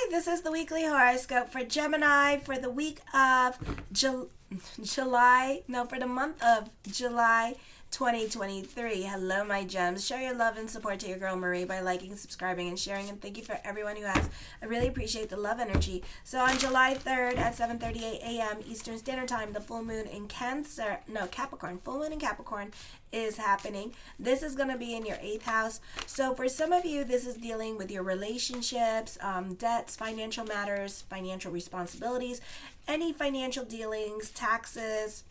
Hi, this is the weekly horoscope for Gemini for the week of for the month of July 2023. Hello, my gems. Show your love and support to your girl Marie by liking, subscribing, and sharing. And thank you for everyone who has. I really appreciate the love energy. So on July 3rd at 7:38 a.m. Eastern Standard Time, the full moon in Capricorn. Full moon in Capricorn is happening. This is going to be in your 8th house. So for some of you, this is dealing with your relationships, debts, financial matters, financial responsibilities, any financial dealings, taxes,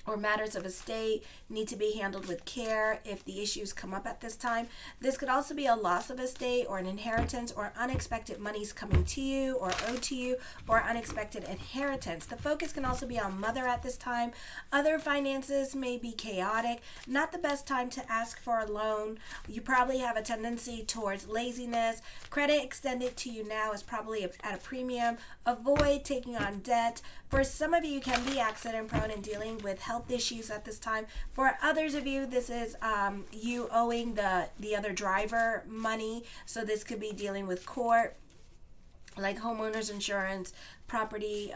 or matters of estate need to be handled with care if the issues come up at this time. This could also be a loss of estate or an inheritance or unexpected monies coming to you or owed to you or unexpected inheritance. The focus can also be on mother at this time. Other finances may be chaotic. Not the best time to ask for a loan. You probably have a tendency towards laziness. Credit extended to you now is probably at a premium. Avoid taking on debt. For some of you, you can be accident prone and dealing with health issues at this time. For others of you, this is you owing the other driver money. So this could be dealing with court, like homeowners insurance, property,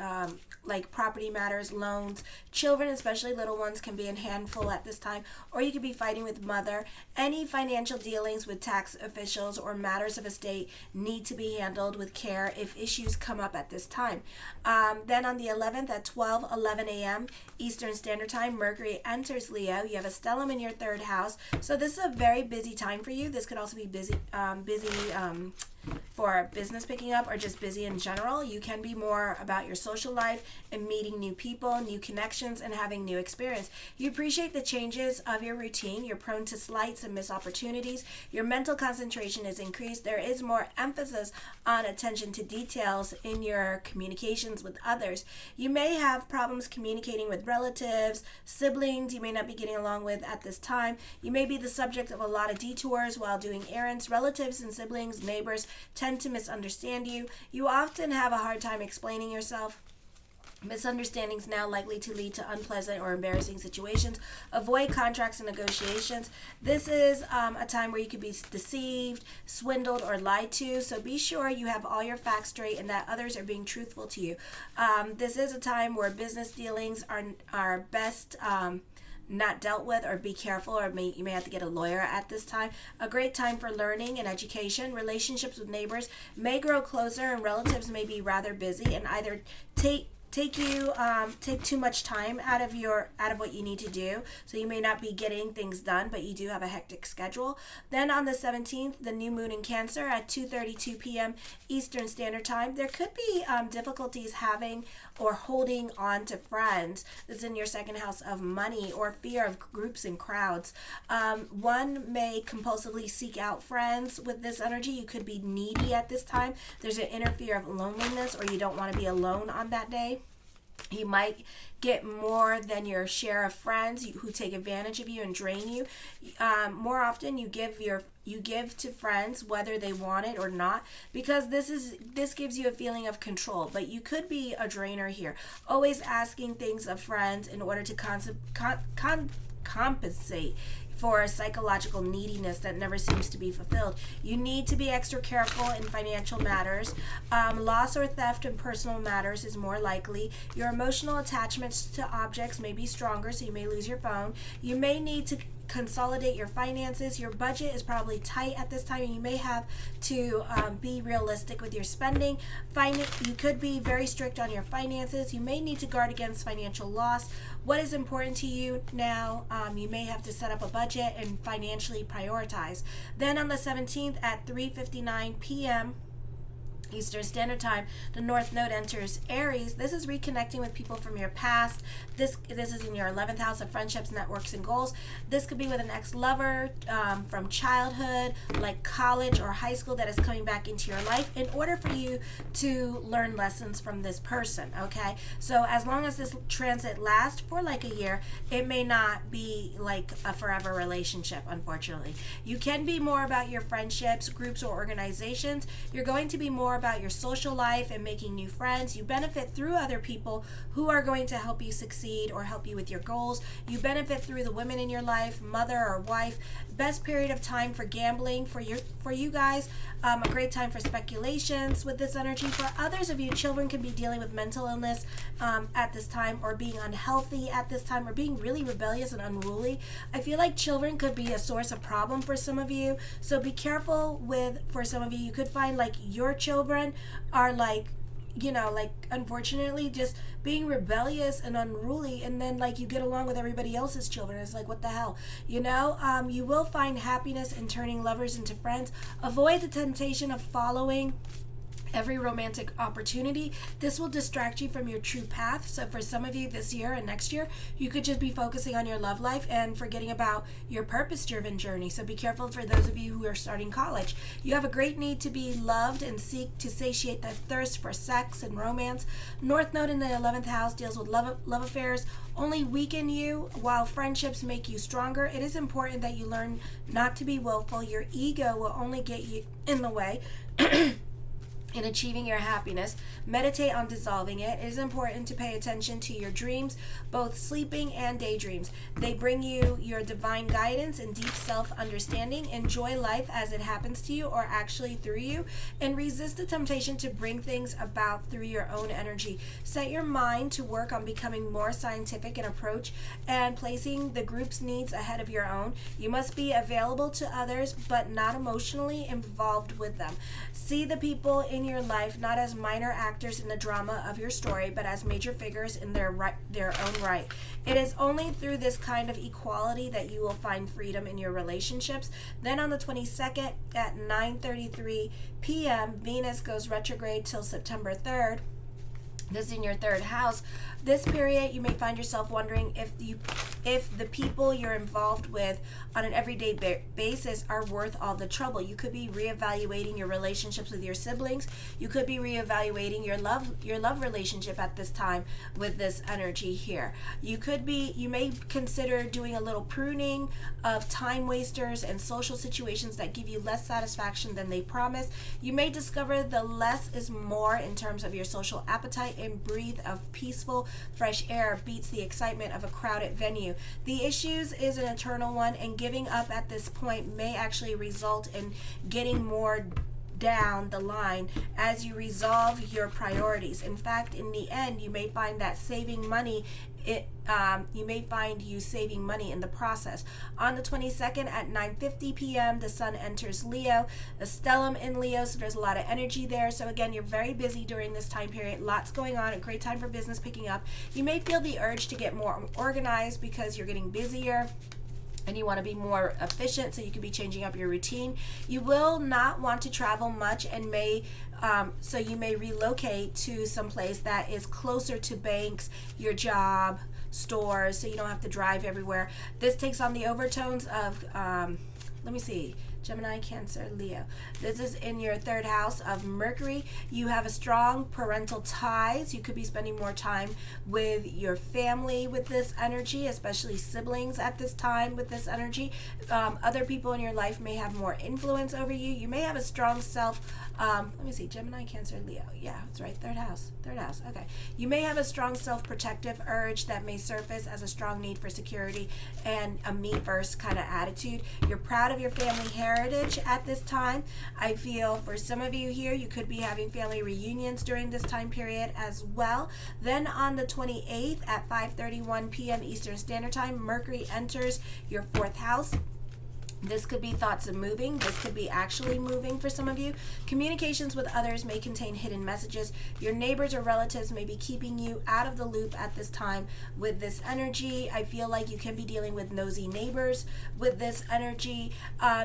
like property matters, loans. Children, especially little ones, can be in handful at this time, or you could be fighting with mother. Any financial dealings with tax officials or matters of estate need to be handled with care if issues come up at this time. Then on the 11th at 12:11 a.m. Eastern Standard Time, Mercury enters Leo. You have a stellium in your 3rd house, so this is a very busy time for you. This could also be busy for business picking up or just busy in general. You can be more about your social life and meeting new people, new connections, and having new experience. You appreciate the changes of your routine. You're prone to slights and missed opportunities. Your mental concentration is increased. There is more emphasis on attention to details in your communications with others. You may have problems communicating with relatives, siblings you may not be getting along with at this time. You may be the subject of a lot of detours while doing errands. Relatives and siblings, neighbors tend to misunderstand you. You often have a hard time explaining yourself. Misunderstandings now likely to lead to unpleasant or embarrassing situations. Avoid contracts and negotiations. This is a time where you could be deceived, swindled, or lied to. So be sure you have all your facts straight and that others are being truthful to you. This is a time where business dealings are best not dealt with, or be careful, or you may have to get a lawyer at this time. A great time for learning and education. Relationships with neighbors may grow closer, and relatives may be rather busy and either take too much time out of what you need to do, so you may not be getting things done, but you do have a hectic schedule. Then on the 17th, the new moon in Cancer at 2:32 p.m. Eastern Standard Time. There could be difficulties having or holding on to friends. This is in your 2nd house of money, or fear of groups and crowds. One may compulsively seek out friends with this energy. You could be needy at this time. There's an inner fear of loneliness, or you don't want to be alone on that day. You might get more than your share of friends who take advantage of you and drain you. More often, you give to friends whether they want it or not, because this gives you a feeling of control. But you could be a drainer here, always asking things of friends in order to compensate for psychological neediness that never seems to be fulfilled. You need to be extra careful in financial matters. Loss or theft in personal matters is more likely. Your emotional attachments to objects may be stronger, so you may lose your phone. You may need to consolidate your finances. Your budget is probably tight at this time, and you may have to be realistic with your spending. You could be very strict on your finances. You may need to guard against financial loss. What is important to you now? You may have to set up a budget and financially prioritize. Then on the 17th at 3:59 p.m. Eastern Standard Time, the North Node enters Aries. This is reconnecting with people from your past. This is in your 11th house of friendships, networks, and goals. This could be with an ex-lover from childhood, like college or high school, that is coming back into your life in order for you to learn lessons from this person, okay? So as long as this transit lasts for like a year, it may not be like a forever relationship, unfortunately. You can be more about your friendships, groups, or organizations. You're going to be more about about your social life and making new friends. You benefit through other people who are going to help you succeed or help you with your goals. You benefit through the women in your life, mother or wife. Best period of time for gambling for you guys. A great time for speculations with this energy. For others of you, children could be dealing with mental illness at this time, or being unhealthy at this time, or being really rebellious and unruly. I feel like children could be a source of problem for some of you. So be careful for some of you. You could find like your children are like, unfortunately just being rebellious and unruly, and then like you get along with everybody else's children. It's like, what the hell, you will find happiness in turning lovers into friends. Avoid the temptation of following every romantic opportunity. This will distract you from your true path. So for some of you this year and next year, you could just be focusing on your love life and forgetting about your purpose-driven journey. So be careful for those of you who are starting college. You have a great need to be loved and seek to satiate the thirst for sex and romance. North Node in the 11th house deals with love affairs. Only weaken you while friendships make you stronger. It is important that you learn not to be willful. Your ego will only get you in the way in achieving your happiness. Meditate on dissolving it. It is important to pay attention to your dreams, both sleeping and daydreams. They bring you your divine guidance and deep self-understanding. Enjoy life as it happens to you, or actually through you, and resist the temptation to bring things about through your own energy. Set your mind to work on becoming more scientific in approach and placing the group's needs ahead of your own. You must be available to others, but not emotionally involved with them. See the people in your life not as minor actors in the drama of your story, but as major figures in their own right. It is only through this kind of equality that you will find freedom in your relationships. Then on the 22nd at 9:33 p.m., Venus goes retrograde till September 3rd. This is in your third house. This period, you may find yourself wondering if the people you're involved with on an everyday basis are worth all the trouble. You could be reevaluating your relationships with your siblings. You could be reevaluating your love relationship at this time with this energy here. You may consider doing a little pruning of time wasters and social situations that give you less satisfaction than they promise. You may discover the less is more in terms of your social appetite, and breathe of peaceful, fresh air beats the excitement of a crowded venue. The issues is an eternal one, and giving up at this point may actually result in getting more down the line as you resolve your priorities. In fact, in the end, you may find that saving money you may find you saving money in the process. On the 22nd at 9:50 p.m., the sun enters Leo, the stellium in Leo, so there's a lot of energy there. So again, you're very busy during this time period. Lots going on, a great time for business picking up. You may feel the urge to get more organized because you're getting busier and you want to be more efficient, so you could be changing up your routine. You will not want to travel much, and so you may relocate to some place that is closer to banks, your job, stores, so you don't have to drive everywhere. This takes on the overtones of, Gemini, Cancer, Leo. This is in your third house of Mercury. You have a strong parental ties. You could be spending more time with your family with this energy, especially siblings at this time with this energy. Other people in your life may have more influence over you. You may have a strong Gemini, Cancer, Leo. Yeah, that's right. Third house. Okay. You may have a strong self-protective urge that may surface as a strong need for security and a me-first kind of attitude. You're proud of your family heritage at this time. I feel for some of you here, you could be having family reunions during this time period as well. Then on the 28th at 5:31 p.m. Eastern Standard Time, Mercury enters your fourth house. This could be thoughts of moving. This could be actually moving for some of you. Communications with others may contain hidden messages. Your neighbors or relatives may be keeping you out of the loop at this time with this energy. I feel like you can be dealing with nosy neighbors with this energy.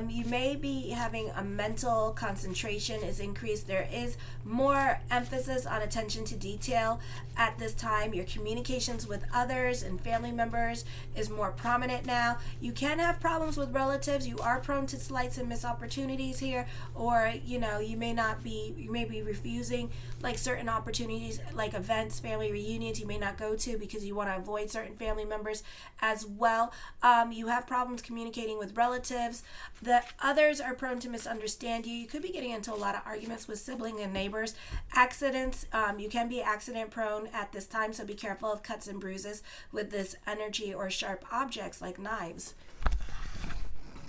You may be having a mental concentration is increased. There is more emphasis on attention to detail at this time. Your communications with others and family members is more prominent now. You can have problems with relatives. you are prone to slights and missed opportunities here, or you may be refusing like certain opportunities, like events, family reunions you may not go to because you want to avoid certain family members as well. You have problems communicating with relatives. The others are prone to misunderstand you. You could be getting into a lot of arguments with siblings and neighbors. Accidents, you can be accident prone at this time, so be careful of cuts and bruises with this energy or sharp objects like knives.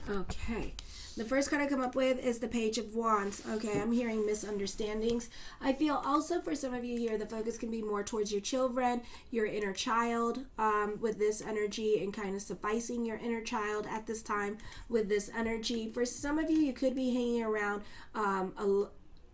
Okay. The first card I come up with is the Page of Wands. Okay, I'm hearing misunderstandings. I feel also for some of you here, the focus can be more towards your children, your inner child, with this energy, and kind of sufficing your inner child at this time with this energy. For some of you, you could be hanging around a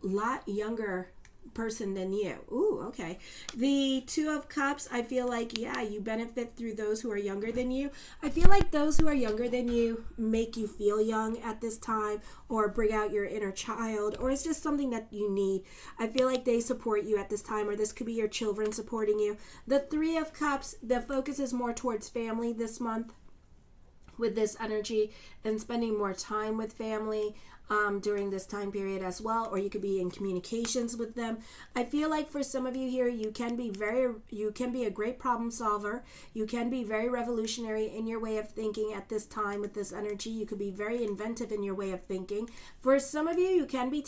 lot younger person than you. Ooh, okay. The Two of Cups, I feel like, yeah, you benefit through those who are younger than you. I feel like those who are younger than you make you feel young at this time, or bring out your inner child, or it's just something that you need. I feel like they support you at this time, or this could be your children supporting you. The Three of Cups, the focus is more towards family this month with this energy, and spending more time with family during this time period as well, or you could be in communications with them. I feel like for some of you here, you can be a great problem solver. You can be very revolutionary in your way of thinking at this time with this energy. You could be very inventive in your way of thinking. For some of you, you can be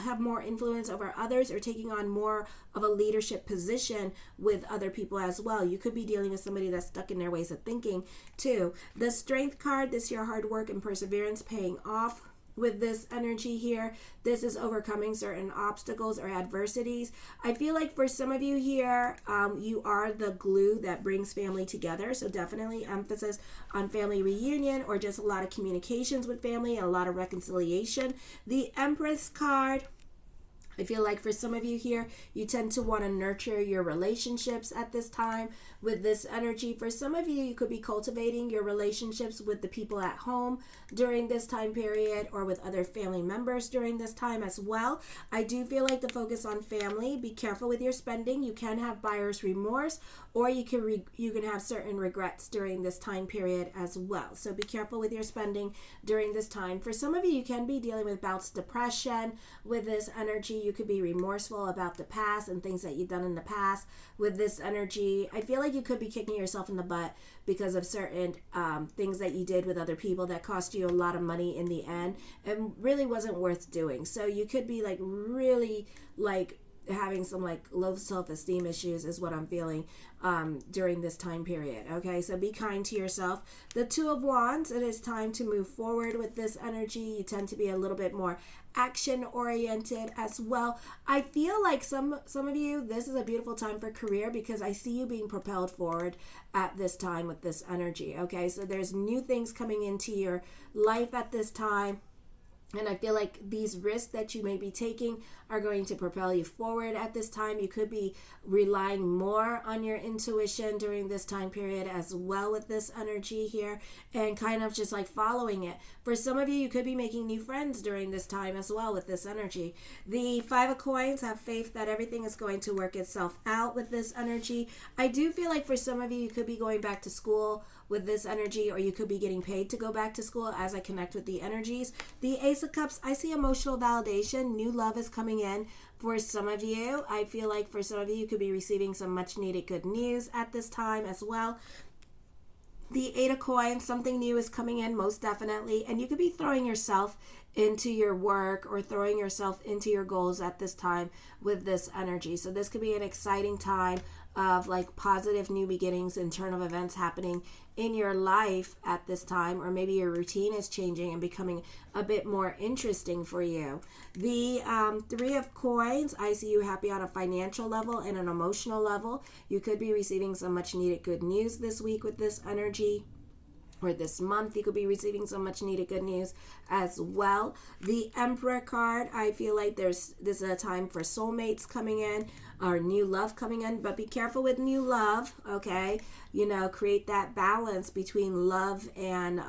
have more influence over others, or taking on more of a leadership position with other people as well. You could be dealing with somebody that's stuck in their ways of thinking too. The Strength card, this is your hard work and perseverance paying off. With this energy here, this is overcoming certain obstacles or adversities. I feel like for some of you here, you are the glue that brings family together. So definitely emphasis on family reunion, or just a lot of communications with family and a lot of reconciliation. The Empress card, I feel like for some of you here, you tend to want to nurture your relationships at this time with this energy. For some of you, you could be cultivating your relationships with the people at home during this time period, or with other family members during this time as well. I do feel like the focus on family. Be careful with your spending. You can have buyer's remorse, or you can have certain regrets during this time period as well. So be careful with your spending during this time. For some of you, you can be dealing with bouts of depression with this energy. You could be remorseful about the past and things that you've done in the past with this energy. I feel like you could be kicking yourself in the butt because of certain things that you did with other people that cost you a lot of money in the end and really wasn't worth doing. So you could be like really like having some like low self-esteem issues is what I'm feeling during this time period. Okay, so be kind to yourself. The Two of Wands, it is time to move forward with this energy. You tend to be a little bit more action oriented as well. I feel like some of you, this is a beautiful time for career, because I see you being propelled forward at this time with this energy. Okay, so there's new things coming into your life at this time. And I feel like these risks that you may be taking are going to propel you forward at this time. You could be relying more on your intuition during this time period as well with this energy here, and kind of just like following it. For some of you, you could be making new friends during this time as well with this energy. The Five of Coins, have faith that everything is going to work itself out with this energy. I do feel like for some of you, you could be going back to school with this energy, or you could be getting paid to go back to school as I connect with the energies. The Ace of Cups, I see emotional validation. New love is coming in for some of you. I feel like for some of you, you could be receiving some much needed good news at this time as well. The Eight of Coins, something new is coming in most definitely, and you could be throwing yourself into your work or throwing yourself into your goals at this time with this energy. So this could be an exciting time of like positive new beginnings and turn of events happening in your life at this time, or maybe your routine is changing and becoming a bit more interesting for you. The Three of Coins, I see you happy on a financial level and an emotional level. You could be receiving some much needed good news this week with this energy. Or this month, you could be receiving some much needed good news as well. The Emperor card, I feel like this is a time for soulmates coming in, or new love coming in, but be careful with new love, okay? You know, create that balance between love and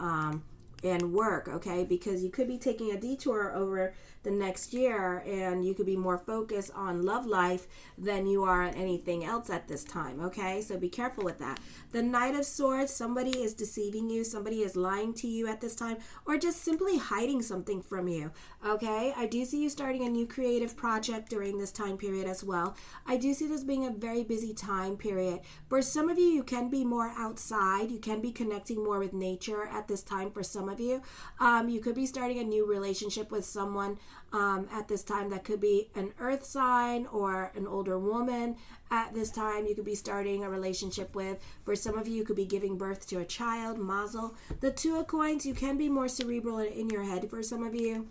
and work, okay? Because you could be taking a detour over the next year, and you could be more focused on love life than you are on anything else at this time, okay? So be careful with that. The Knight of Swords, somebody is deceiving you, somebody is lying to you at this time, or just simply hiding something from you, okay? I do see you starting a new creative project during this time period as well. I do see this being a very busy time period. For some of you, you can be more outside. You can be connecting more with nature at this time for some of you. You could be starting a new relationship with someone at this time. That could be an earth sign or an older woman at this time. You could be starting a relationship with. For some of you, you could be giving birth to a child, mazel. The Two of Coins, you can be more cerebral in your head for some of you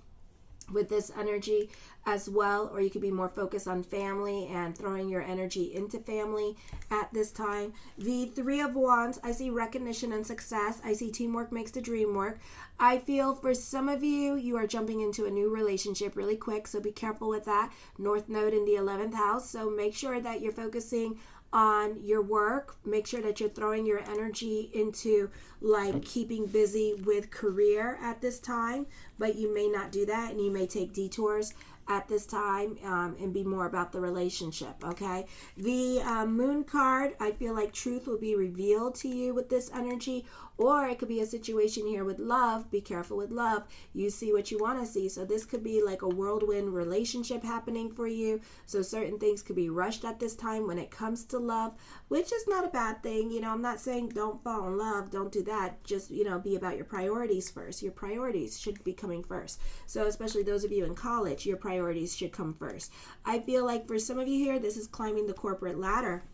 with this energy as well, or you could be more focused on family and throwing your energy into family at this time. The Three of Wands, I see recognition and success. I see teamwork makes the dream work. I feel for some of you, you are jumping into a new relationship really quick, so be careful with that. North Node in the 11th house, so make sure that you're focusing on your work. Make sure that you're throwing your energy into like keeping busy with career at this time, but you may not do that, and you may take detours at this time and be more about the relationship, okay? The Moon card, I feel like truth will be revealed to you with this energy, or it could be a situation here with love. Be careful with love. You see what you want to see. So this could be like a whirlwind relationship happening for you. So certain things could be rushed at this time when it comes to love, which is not a bad thing. You know, I'm not saying don't fall in love. Don't do that. Just, you know, be about your priorities first. Your priorities should be coming first. So especially those of you in college, your priorities should come first. I feel like for some of you here, this is climbing the corporate ladder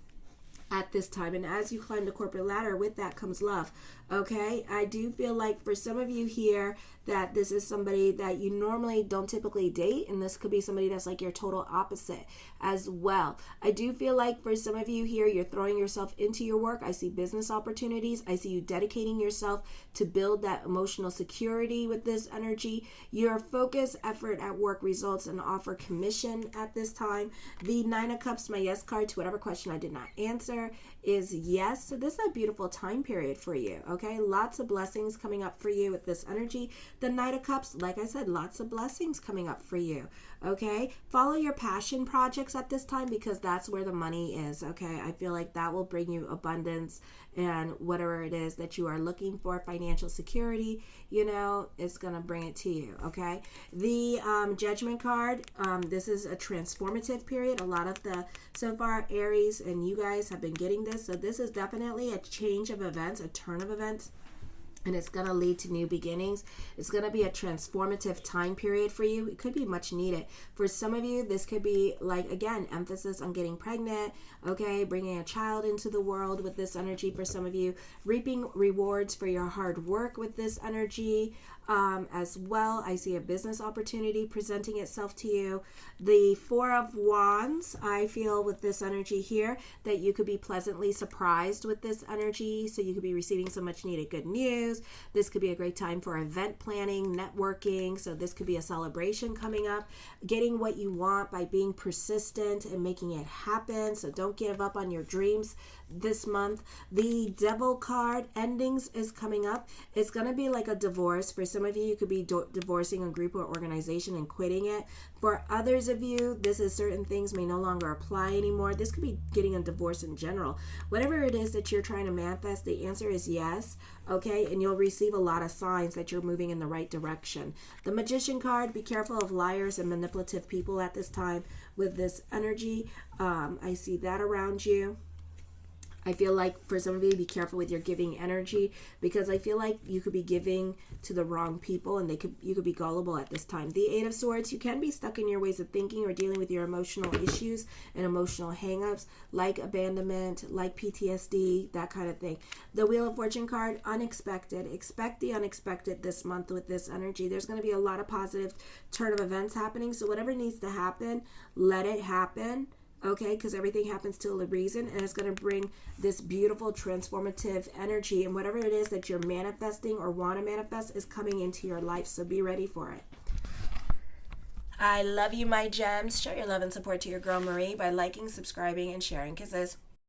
at this time, and as you climb the corporate ladder, with that comes love, okay? I do feel like for some of you here that this is somebody that you normally don't typically date, and this could be somebody that's like your total opposite as well. I do feel like for some of you here, you're throwing yourself into your work. I see business opportunities. I see you dedicating yourself to build that emotional security with this energy. Your focus, effort at work results and offer commission at this time. The Nine of Cups, my yes card to whatever question I did not answer, is yes. So this is a beautiful time period for you, okay? Lots of blessings coming up for you with this energy. The Knight of Cups, like I said, lots of blessings coming up for you, okay? Follow your passion projects at this time, because that's where the money is, okay? I feel like that will bring you abundance and whatever it is that you are looking for, financial security, you know, it's going to bring it to you, okay? The Judgment card, this is a transformative period. A lot of the, so far, Aries and you guys have been getting this. So this is definitely a change of events, a turn of events, and it's going to lead to new beginnings. It's going to be a transformative time period for you. It could be much needed. For some of you, this could be like, again, emphasis on getting pregnant, okay, bringing a child into the world with this energy. For some of you, reaping rewards for your hard work with this energy as well. I see a business opportunity presenting itself to you. The Four of Wands, I feel with this energy here that you could be pleasantly surprised with this energy. So you could be receiving some much needed good news. This could be a great time for event planning, networking. So this could be a celebration coming up, getting what you want by being persistent and making it happen. So don't give up on your dreams this month. The Devil card, endings, is coming up. It's going to be like a divorce. For some of you, you could be divorcing a group or organization and quitting it. For others of you, this is certain things may no longer apply anymore. This could be getting a divorce in general. Whatever it is that you're trying to manifest, the answer is yes, okay? And you'll receive a lot of signs that you're moving in the right direction. The Magician card, be careful of liars and manipulative people at this time with this energy. I see that around you. I feel like for some of you, be careful with your giving energy, because I feel like you could be giving to the wrong people, and you could be gullible at this time. The Eight of Swords, you can be stuck in your ways of thinking or dealing with your emotional issues and emotional hangups, like abandonment, like PTSD, that kind of thing. The Wheel of Fortune card, unexpected. Expect the unexpected this month with this energy. There's going to be a lot of positive turn of events happening. So whatever needs to happen, let it happen. Okay, because everything happens to a reason, and it's going to bring this beautiful transformative energy, and whatever it is that you're manifesting or want to manifest is coming into your life, so be ready for it. I love you, my gems. Show your love and support to your girl Marie by liking, subscribing, and sharing. Kisses.